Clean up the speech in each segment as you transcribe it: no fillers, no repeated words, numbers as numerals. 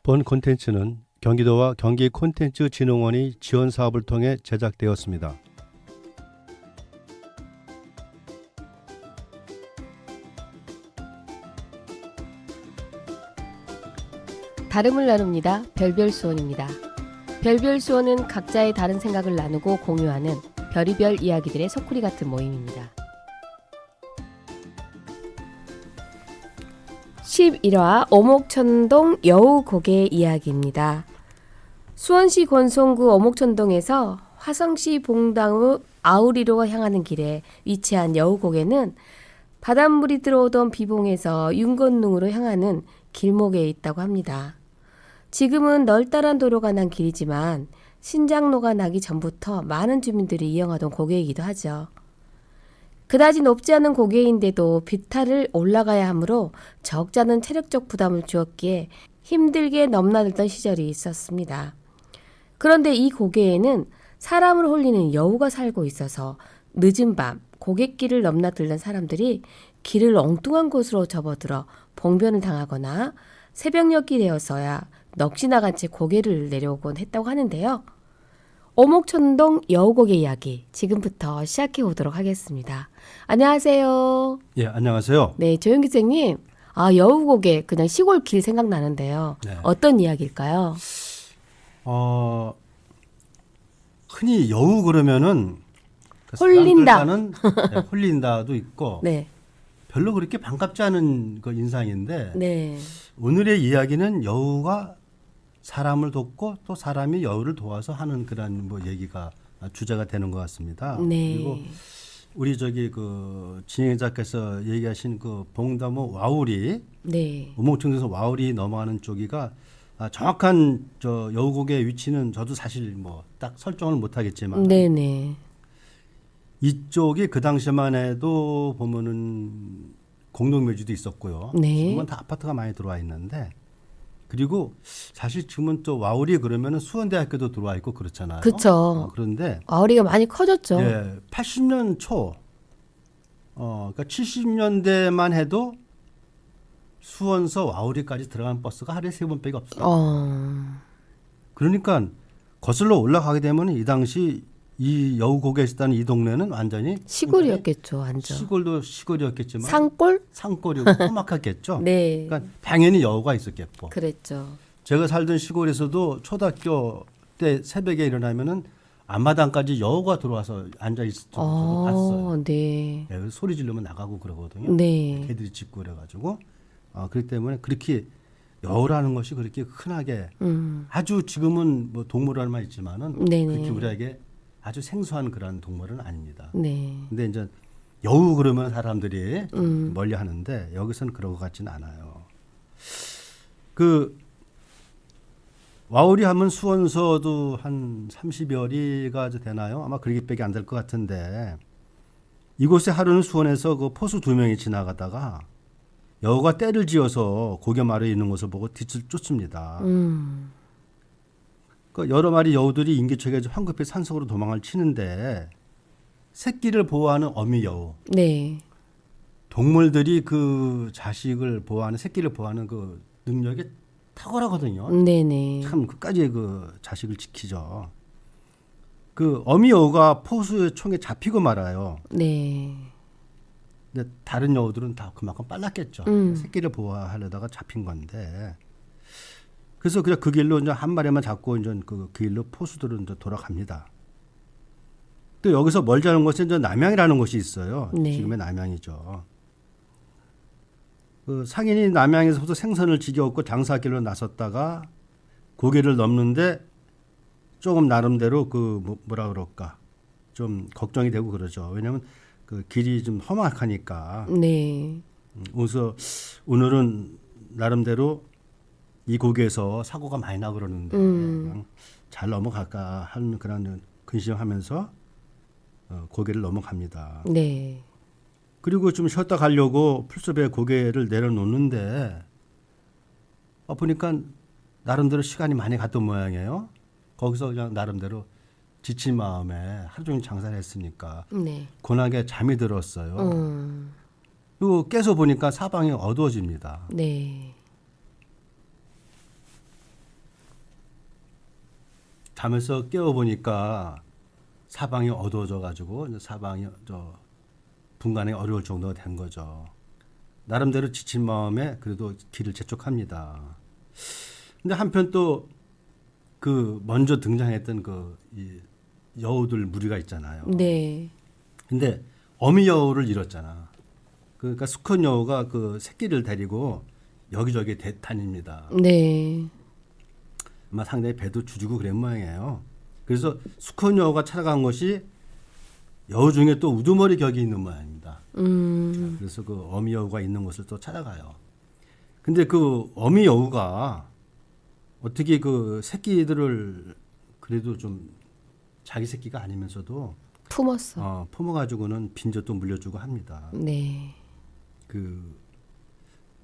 본 콘텐츠는 경기도와 경기콘텐츠진흥원이 지원 사업을 통해 제작되었습니다. 다름을 나눕니다. 별별수원입니다. 별별수원은 각자의 다른 생각을 나누고 공유하는 별의별 이야기들의 소쿠리 같은 모임입니다. 11화 오목천동 여우고개 이야기입니다. 수원시 권송구 오목천동에서 화성시 봉당읍 아우리로 향하는 길에 위치한 여우고개는 바닷물이 들어오던 비봉에서 윤건릉으로 향하는 길목에 있다고 합니다. 지금은 널따란 도로가 난 길이지만 신장로가 나기 전부터 많은 주민들이 이용하던 고개이기도 하죠. 그다지 높지 않은 고개인데도 비탈을 올라가야 하므로 적지 않은 체력적 부담을 주었기에 힘들게 넘나들던 시절이 있었습니다. 그런데 이 고개에는 사람을 홀리는 여우가 살고 있어서 늦은 밤 고갯길을 넘나들던 사람들이 길을 엉뚱한 곳으로 접어들어 봉변을 당하거나 새벽녘이 되어서야 넋이 나간 채 고개를 내려오곤 했다고 하는데요. 오목천동 여우고개 이야기 지금부터 시작해 보도록 하겠습니다. 안녕하세요. 예, 안녕하세요. 네, 조영 기자님. 여우고개 그냥 시골 길 생각나는데요. 네. 어떤 이야기일까요? 흔히 여우 그러면은 홀린다. 사람들과는 네, 홀린다도 있고 네, 별로 그렇게 반갑지 않은 그 인상인데 네, 오늘의 이야기는 여우가 사람을 돕고 또 사람이 여우를 도와서 하는 그런 뭐 얘기가 주제가 되는 것 같습니다. 네. 그리고 우리 그 진행자께서 얘기하신 그 봉담호 와우리 네, 오목천에서 와우리 넘어가는 쪽이가 정확한 저 여우고개의 위치는 저도 사실 뭐 딱 설정을 못하겠지만 네, 네, 이쪽이 그 당시만 해도 보면은 공동묘지도 있었고요. 네. 지금은 다 아파트가 많이 들어와 있는데 그리고 사실 지금은 또 와우리 그러면은 수원대학교도 들어와 있고 그렇잖아요. 그쵸. 그런데 와우리가 많이 커졌죠. 예, 80년 초, 그러니까 70년대만 해도 수원서 와우리까지 들어가는 버스가 하루에 3번밖에 없어요. 그러니까 거슬러 올라가게 되면 이 당시 이 여우고개에 있었다는 이 동네는 완전히 시골이었겠죠, 완전. 시골도 시골이었겠지만 산골? 산골이고 험악했겠죠. 네, 그러니까 당연히 여우가 있었겠고. 그랬죠. 제가 살던 시골에서도 초등학교 때 새벽에 일어나면은 앞마당까지 여우가 들어와서 앉아 있을 줄 저도 봤어요. 네, 예, 그래서 소리 지르면 나가고 그러거든요. 네, 개들이 짖고 그래가지고 그렇기 때문에 그렇게 여우라는 것이 그렇게 흔하게 아주 지금은 뭐 동물원만 있지만은 네네. 그렇게 우리에게 아주 생소한 그런 동물은 아닙니다. 네, 근데 이제 여우 그러면 사람들이 멀리 하는데 여기서는 그런 것 같지는 않아요. 그 와우리 하면 수원서도 한 30여 리가 되나요? 아마 그렇게밖에 안 될 것 같은데 이곳에 하루는 수원에서 그 포수 2명이 지나가다가 여우가 떼를 지어서 고개 마루에 있는 것을 보고 뒤를 쫓습니다. 그 여러 마리 여우들이 인기척에 황급히 산속으로 도망을 치는데 새끼를 보호하는 어미 여우. 네, 동물들이 그 자식을 보호하는 새끼를 보호하는 그 능력이 탁월하거든요. 네네. 참 끝까지 그 자식을 지키죠. 그 어미 여우가 포수의 총에 잡히고 말아요. 네, 근데 다른 여우들은 다 그만큼 빨랐겠죠. 새끼를 보호하려다가 잡힌 건데. 그래서 그냥 그 길로 이제 한 마리만 잡고 이제 그 길로 포수들은 이제 돌아갑니다. 또 여기서 멀지 않은 곳에 이제 남양이라는 곳이 있어요. 네. 지금의 남양이죠. 그 상인이 남양에서부터 생선을 지겨웠고 장사길로 나섰다가 고개를 넘는데 조금 나름대로 그 뭐라 그럴까 좀 걱정이 되고 그러죠. 왜냐하면 그 길이 좀 험악하니까. 네, 그래서 오늘은 나름대로 이 고개에서 사고가 많이 나 그러는데 그냥 잘 넘어갈까 하는 그런 근심하면서 고개를 넘어갑니다. 네, 그리고 좀 쉬었다 가려고 풀숲에 고개를 내려놓는데 보니까 나름대로 시간이 많이 갔던 모양이에요. 거기서 그냥 나름대로 지친 마음에 하루 종일 장사를 했으니까 네. 고나게 잠이 들었어요. 그리고 깨서 보니까 사방이 어두워집니다. 네. 잠에서 깨어 보니까 사방이 어두워져 가지고 사방이 분간이 어려울 정도가 된 거죠. 나름대로 지친 마음에 그래도 길을 재촉합니다. 근데 한편 또 그 먼저 등장했던 이 여우들 무리가 있잖아요. 네. 근데 어미 여우를 잃었잖아. 그러니까 수컷 여우가 그 새끼를 데리고 여기저기 다닙니다. 네. 아마 상당히 배도 주지고 그런 모양이에요. 그래서 수컷 여우가 찾아간 것이 여우 중에 또 우두머리 격이 있는 모양입니다. 그래서 그 어미 여우가 있는 곳을 또 찾아가요. 근데 그 어미 여우가 어떻게 그 새끼들을 그래도 좀 자기 새끼가 아니면서도 품었어. 품어가지고는 빈젖도 물려주고 합니다. 네. 그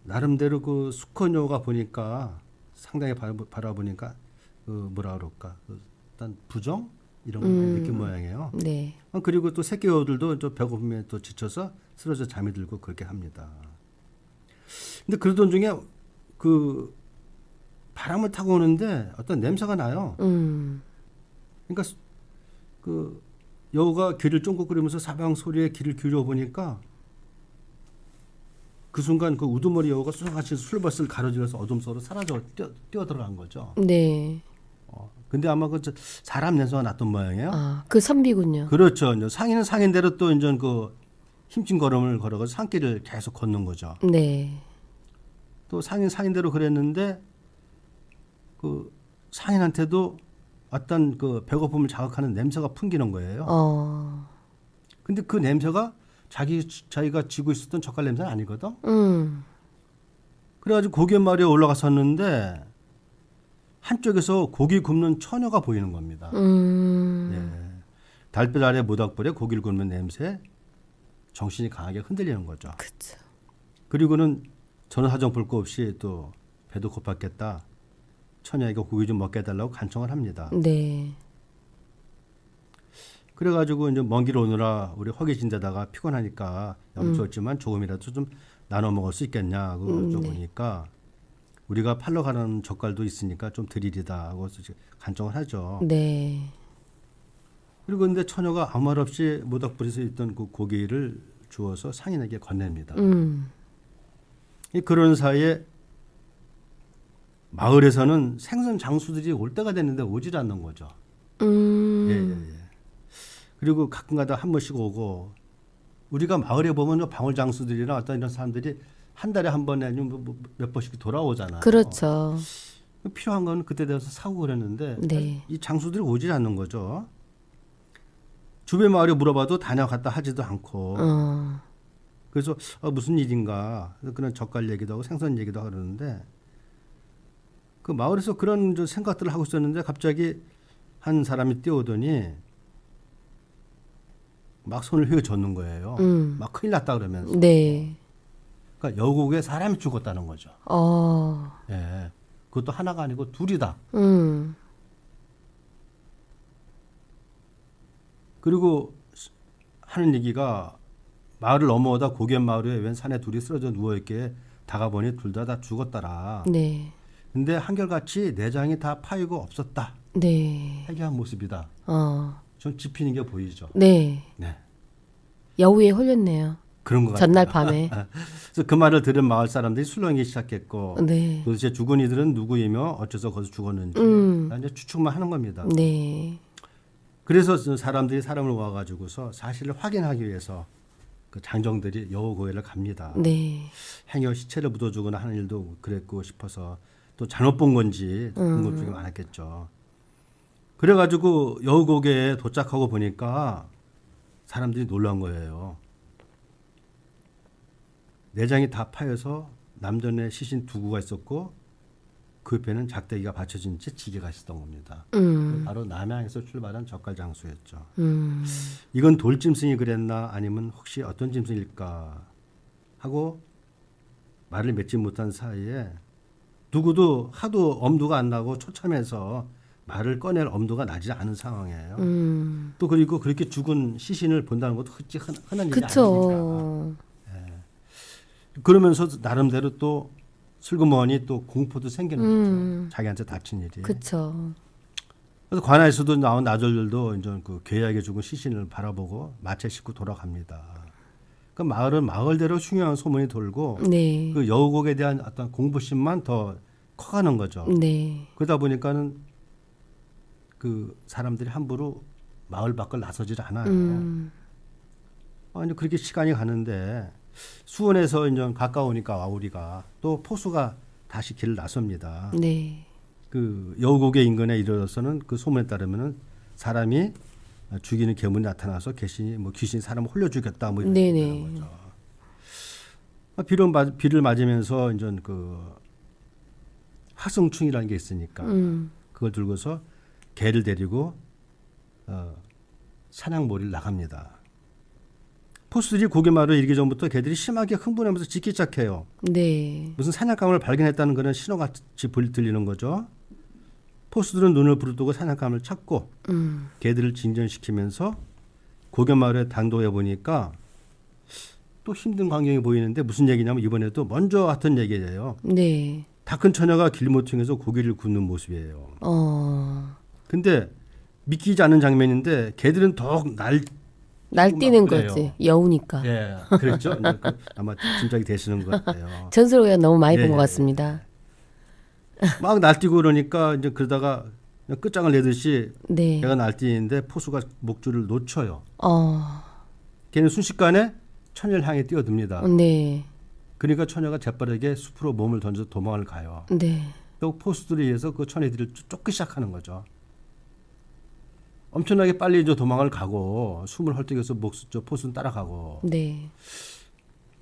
나름대로 그 수컷 여우가 보니까 상당히 바라보니까 그 뭐라 그럴까 일단 부정 이런 걸 많이 느낀 모양이에요. 네. 그리고 또 새끼 여우들도 또 배고픔에 또 지쳐서 쓰러져 잠이 들고 그렇게 합니다. 근데 그러던 중에 그 바람을 타고 오는데 어떤 냄새가 나요. 그러니까 그 여우가 귀를 쫑긋거리면서 사방 소리에 귀를 기울여 보니까 그 순간 그 우두머리 여우가 쑥같이 술벗을 가로질러서 어둠 속으로 사라져 뛰어 들어간 거죠. 네. 근데 아마 그 사람 냄새가 났던 모양이에요. 아, 그 선비군요. 그렇죠. 이제 상인은 상인대로 또 이제 그 힘준 걸음을 걸어서 산길을 계속 걷는 거죠. 네. 또 상인대로 그랬는데 그 상인한테도 어떤 그 배고픔을 자극하는 냄새가 풍기는 거예요. 근데 그 냄새가 자기가 쥐고 있었던 젓갈 냄새는 아니거든. 그래가지고 고기 마리에 올라갔었는데 한쪽에서 고기 굽는 처녀가 보이는 겁니다. 예. 달빛 아래 모닥불에 고기를 굽는 냄새, 정신이 강하게 흔들리는 거죠. 그쵸. 그리고는 저는 사정 볼 거 없이 또 배도 고팠겠다. 처녀에게 고기 좀 먹게 해달라고 간청을 합니다. 네. 그래가지고 이제 먼 길 오느라 우리 허기진 데다가 피곤하니까 염치없지만 조금이라도 좀 나눠 먹을 수 있겠냐고 여쭤보니까 우리가 팔러 가는 젓갈도 있으니까 좀 드리리다 하고 간청을 하죠. 네. 그리고 근데 처녀가 아무 말 없이 모닥불에서 있던 그 고기를 주어서 상인에게 건넵니다. 그런 사이에 마을에서는 생선 장수들이 올 때가 됐는데 오질 않는 거죠. 예. 그리고 가끔가다 한 번씩 오고 우리가 마을에 보면 방울 장수들이나 어떤 이런 사람들이 한 달에 한 번에 아니면 몇 번씩 돌아오잖아요. 그렇죠. 필요한 건 그때 돼서 사고 그랬는데 네. 이 장수들이 오질 않는 거죠. 주변 마을에 물어봐도 다녀갔다 하지도 않고 그래서 무슨 일인가 그런 젓갈 얘기도 하고 생선 얘기도 하고 그러는데 그 마을에서 그런 생각들을 하고 있었는데 갑자기 한 사람이 뛰어오더니 막 손을 휘어젓는 거예요. 막 큰일 났다 그러면서. 네. 그러니까 여국에 사람이 죽었다는 거죠. 예. 그것도 하나가 아니고 둘이다. 그리고 하는 얘기가 마을을 넘어오다 고갯 마을에 웬 산에 둘이 쓰러져 누워있게 다가보니 둘 다 죽었더라. 네. 근데 한결같이 내장이 다 파이고 없었다. 네. 해괴한 모습이다. 좀 짚히는 게 보이죠. 네. 네. 여우에 홀렸네요. 그런 것 같아요. 전날 밤에. 그래서 그 말을 들은 마을 사람들이 술렁이기 시작했고 네. 도대체 죽은 이들은 누구이며 어째서 거기서 죽었는지 이제 추측만 하는 겁니다. 네. 그래서 사람들이 사람을 모아가지고서 사실을 확인하기 위해서 그 장정들이 여우 고해를 갑니다. 네. 행여 시체를 묻어주거나 하는 일도 그랬고 싶어서 또 잘못 본 건지 궁금증이 많았겠죠. 그래가지고 여우 고개에 도착하고 보니까 사람들이 놀란 거예요. 내장이 다 파여서 남전에 시신 두 구가 있었고 그 옆에는 작대기가 받쳐진 채 지게가 있었던 겁니다. 바로 남양에서 출발한 젓갈 장수였죠. 이건 돌짐승이 그랬나 아니면 혹시 어떤 짐승일까 하고 말을 맺지 못한 사이에 누구도 하도 엄두가 안 나고 초참해서 말을 꺼낼 엄두가 나지 않은 상황이에요. 또 그리고 그렇게 죽은 시신을 본다는 것도 흔한 일이 아니니까. 그러면서 나름대로 또 슬그머니 또 공포도 생기는 거죠. 자기한테 닥친 일이. 그렇죠. 그래서 관아에서도 나온 나절들도 이제 그 괴약에 죽은 시신을 바라보고 마차 싣고 돌아갑니다. 그 마을은 마을대로 흉흉한 소문이 돌고 네. 그 여우곡에 대한 어떤 공부심만 더 커가는 거죠. 네. 그러다 보니까는 그 사람들이 함부로 마을 밖을 나서질 않아요. 아니 그렇게 시간이 가는데 수원에서 이제 가까우니까 와우리가 또 포수가 다시 길을 나섭니다. 네. 그 여우곡의 인근에 이르러서는 그 소문에 따르면은 사람이 죽이는 괴물이 나타나서 귀신이 사람을 홀려 죽였다 뭐 이런 네네. 얘기하는 거죠. 비를 맞으면서 이제 그 화성충이라는 게 있으니까 그걸 들고서 개를 데리고 사냥몰이를 나갑니다. 포수들이 고개마을을 이르기 전부터 개들이 심하게 흥분하면서 짖기 시작해요. 네. 무슨 사냥감을 발견했다는 그런 신호같이 들리는 거죠. 포수들은 눈을 부릅뜨고 사냥감을 찾고 개들을 진전시키면서 고개마을에 단독해 보니까 또 힘든 광경이 보이는데 무슨 얘기냐면 이번에도 먼저 같은 얘기예요. 네. 다 큰 처녀가 길모퉁에서 고기를 굽는 모습이에요. 근데 믿기지 않는 장면인데 개들은 더욱 날뛰는 그래요. 거지. 여우니까. 예, 그랬죠. 이제 아마 짐작이 되시는 것 같아요. 전설을 너무 많이 본 예, 것 예, 같습니다. 막 날뛰고 그러니까 이제 그러다가 그냥 끝장을 내듯이 네. 개가 날뛰는데 포수가 목줄을 놓쳐요. 어. 걔는 순식간에 처녀를 향해 뛰어듭니다. 네. 그러니까 처녀가 재빠르게 숲으로 몸을 던져 도망을 가요. 네. 또 포수들에 의해서 그 처녀들을 쫓기 시작하는 거죠. 엄청나게 빨리 이제 도망을 가고 숨을 헐떡여서 포수는 따라가고. 네.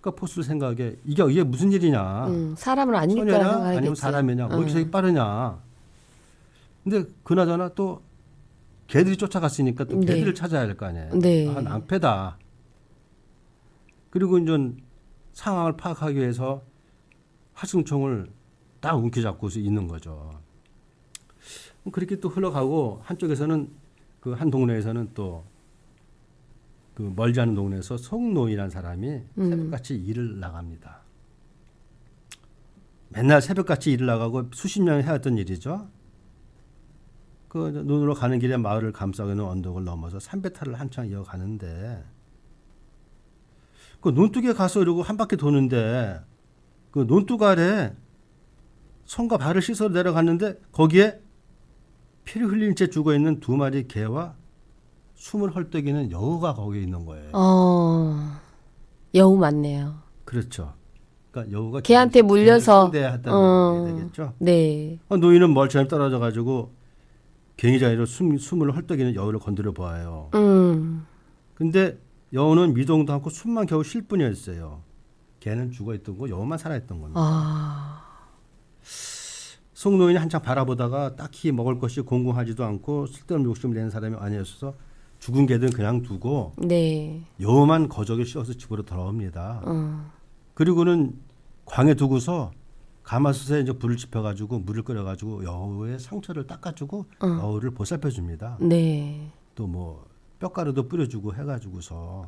그러니까 포수들 생각에 이게 무슨 일이냐? 사람을 아니니까 처녀냐 생각하겠지. 아니면 사람이냐? 왜 이렇게 빠르냐? 근데 그나저나 또 개들이 쫓아갔으니까 또 네. 개들을 찾아야 할 거 아니에요. 네. 아, 낭패다. 그리고 이제 상황을 파악하기 위해서 화승총을 딱 움켜잡고서 있는 거죠. 그렇게 또 흘러가고 한쪽에서는 그 한 동네에서는 또 그 멀지 않은 동네에서 송노인이라는 사람이 새벽같이 일을 나갑니다. 맨날 새벽같이 일을 나가고 수십 년 해왔던 일이죠. 그 눈으로 가는 길에 마을을 감싸고 있는 언덕을 넘어서 산배탈을 한창 이어가는데 그 논둑에 가서 이러고 한 바퀴 도는데 그 논둑 아래 손과 발을 씻어 내려갔는데 거기에 피를 흘린 채 죽어 있는 두 마리 개와 숨을 헐떡이는 여우가 거기에 있는 거예요. 여우 맞네요. 그렇죠. 그러니까 여우가 개한테 물려서 상대했다는 게 되겠죠. 네. 노인은 멀쩡히 떨어져 가지고 괭이자리로 숨을 헐떡이는 여우를 건드려 보아요. 근데 여우는 미동도 않고 숨만 겨우 쉴 뿐이었어요. 개는 죽어 있던 거 여우만 살아 있던 겁니다. 송노인이 한창 바라보다가 딱히 먹을 것이 공공하지도 않고 쓸데없는 욕심을 내는 사람이 아니었어서 죽은 개들은 그냥 두고 네. 여우만 거적에 씌워서 집으로 돌아옵니다. 그리고는 광에 두고서 가마솥에 이제 불을 지펴가지고 물을 끓여가지고 여우의 상처를 닦아주고 여우를 보살펴줍니다. 네. 또 뭐 뼈가루도 뿌려주고 해가지고서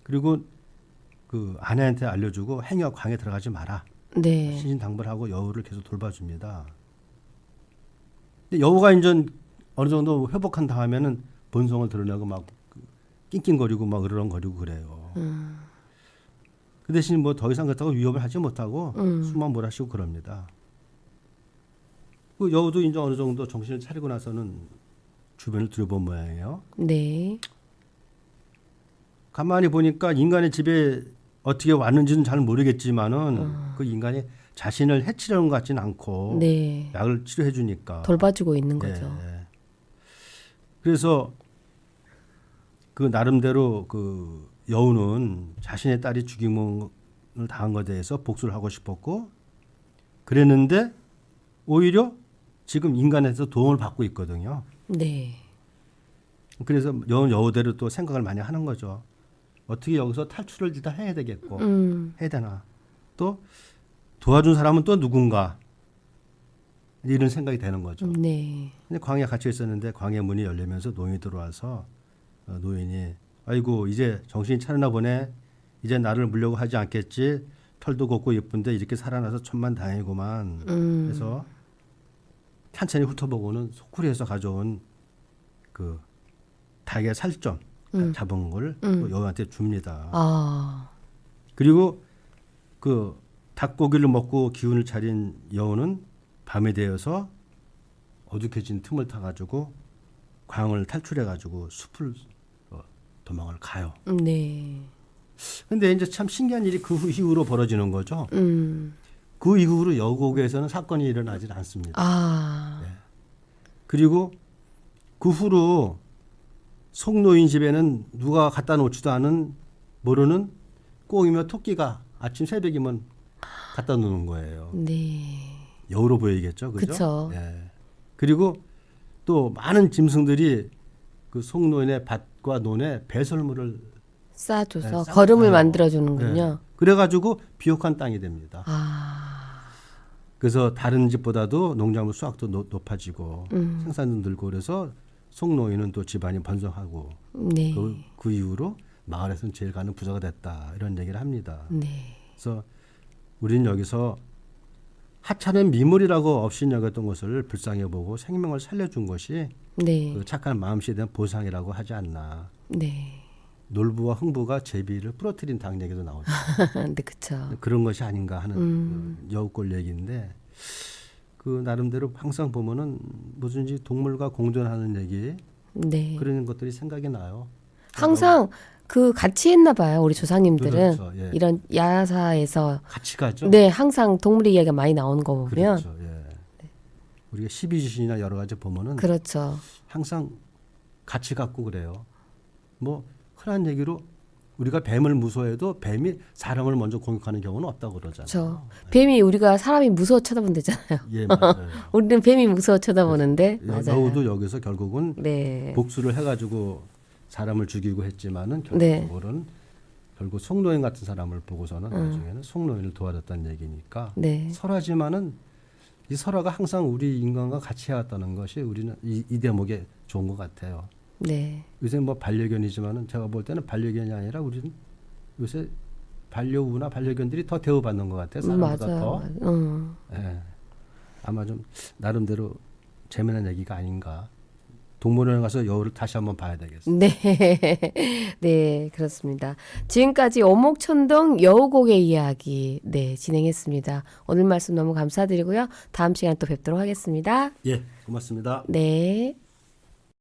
그리고 그 아내한테 알려주고 행여 광에 들어가지 마라. 네. 신신당부하고 여우를 계속 돌봐줍니다. 근데 여우가 이제 어느 정도 회복한 다음에는 본성을 드러내고 막 낑낑거리고 막 으르렁거리고 그래요. 그 대신 뭐 더 이상 그렇다고 위협을 하지 못하고 숨만 몰아쉬고 그럽니다. 그 여우도 이제 어느 정도 정신을 차리고 나서는 주변을 들여본 모양이에요. 네. 가만히 보니까 인간의 집에 어떻게 왔는지는 잘 모르겠지만은 그 인간이 자신을 해치려는 것 같지는 않고 네. 약을 치료해 주니까 돌봐주고 있는 거죠. 예. 그래서 그 나름대로 그 여우는 자신의 딸이 죽임을 당한 것에 대해서 복수를 하고 싶었고 그랬는데 오히려 지금 인간에서 도움을 받고 있거든요. 네. 그래서 여우대로 또 생각을 많이 하는 거죠. 어떻게 여기서 탈출을 일단 해야 되겠고 해야 되나. 또 도와준 사람은 또 누군가 이런 생각이 되는 거죠. 네. 근데 광야에 갇혀 있었는데 광야 문이 열리면서 노인이 들어와서 노인이 아이고 이제 정신이 차리나 보네. 이제 나를 물려고 하지 않겠지. 털도 곱고 예쁜데 이렇게 살아나서 천만다행이구만. 그래서 천천히 훑어보고는 소쿠리에서 가져온 그 닭의 살점 잡은 걸 또 여우한테 줍니다. 아, 그리고 그 닭고기를 먹고 기운을 차린 여우는 밤이 되어서 어둑해진 틈을 타가지고 광을 탈출해가지고 숲을 도망을 가요. 네. 근데 이제 참 신기한 일이 그 이후로 벌어지는 거죠. 그 이후로 여우고개에서는 사건이 일어나질 않습니다. 아, 그리고 그 후로 송노인 집에는 누가 갖다 놓지도 않은 모르는 꽁이며 토끼가 아침 새벽이면 갖다 놓는 거예요. 네. 여우로 보이겠죠, 그죠? 그쵸. 예. 그리고 또 많은 짐승들이 그 송노인의 밭과 논에 배설물을 싸줘서 네, 걸음을 싸- 만들어주는군요. 예. 그래가지고 비옥한 땅이 됩니다. 아, 그래서 다른 집보다도 농작물 수확도 높아지고 생산도 늘고 그래서 송노인은 또 집안이 번성하고 네. 그 이후로 마을에서는 제일 가는 부자가 됐다 이런 얘기를 합니다. 네. 그래서 우리는 여기서 하찮은 미물이라고 없이 여겼던 것을 불쌍히 보고 생명을 살려준 것이 네. 그 착한 마음씨에 대한 보상이라고 하지 않나. 네. 놀부와 흥부가 제비를 부러뜨린 당 얘기도 나오죠. 네, 그쵸. 그런 것이 아닌가 하는 그 여우꼴 얘기인데 그 나름대로 항상 보면은 뭐든지 동물과 공존하는 얘기 네. 그런 것들이 생각이 나요. 항상 그 같이 했나 봐요. 우리 조상님들은 그렇죠. 예. 이런 야사에서 같이 가죠. 네, 항상 동물 이야기가 많이 나오는 거 보면 그렇죠. 예. 우리가 12지신이나 여러 가지 보면은 그렇죠. 항상 같이 갖고 그래요. 뭐 흔한 얘기로 우리가 뱀을 무서워해도 뱀이 사람을 먼저 공격하는 경우는 없다고 그러잖아요. 저 뱀이 우리가 사람이 무서워 쳐다본대잖아요. 예, 맞아요. 우리는 뱀이 무서워 쳐다보는데 예, 맞아요. 여우도 여기서 결국은 네. 복수를 해가지고 사람을 죽이고 했지만은 네. 결국은 결국 송노인 같은 사람을 보고서는 나중에는 송노인을 도와줬다는 얘기니까 네. 설화지만은 이 설화가 항상 우리 인간과 같이 해왔다는 것이 우리는 이 대목에 좋은 것 같아요. 네. 요새 뭐 반려견이지만은 제가 볼 때는 반려견이 아니라 우리는 요새 반려우나 반려견들이 더 대우받는 것 같아요. 사람보다 더. 맞아요. 예. 아마 좀 나름대로 재미난 얘기가 아닌가. 동물원에 가서 여우를 다시 한번 봐야 되겠어요. 네. 네, 그렇습니다. 지금까지 오목천동 여우고개 이야기 네, 진행했습니다. 오늘 말씀 너무 감사드리고요. 다음 시간에 또 뵙도록 하겠습니다. 예, 고맙습니다. 네.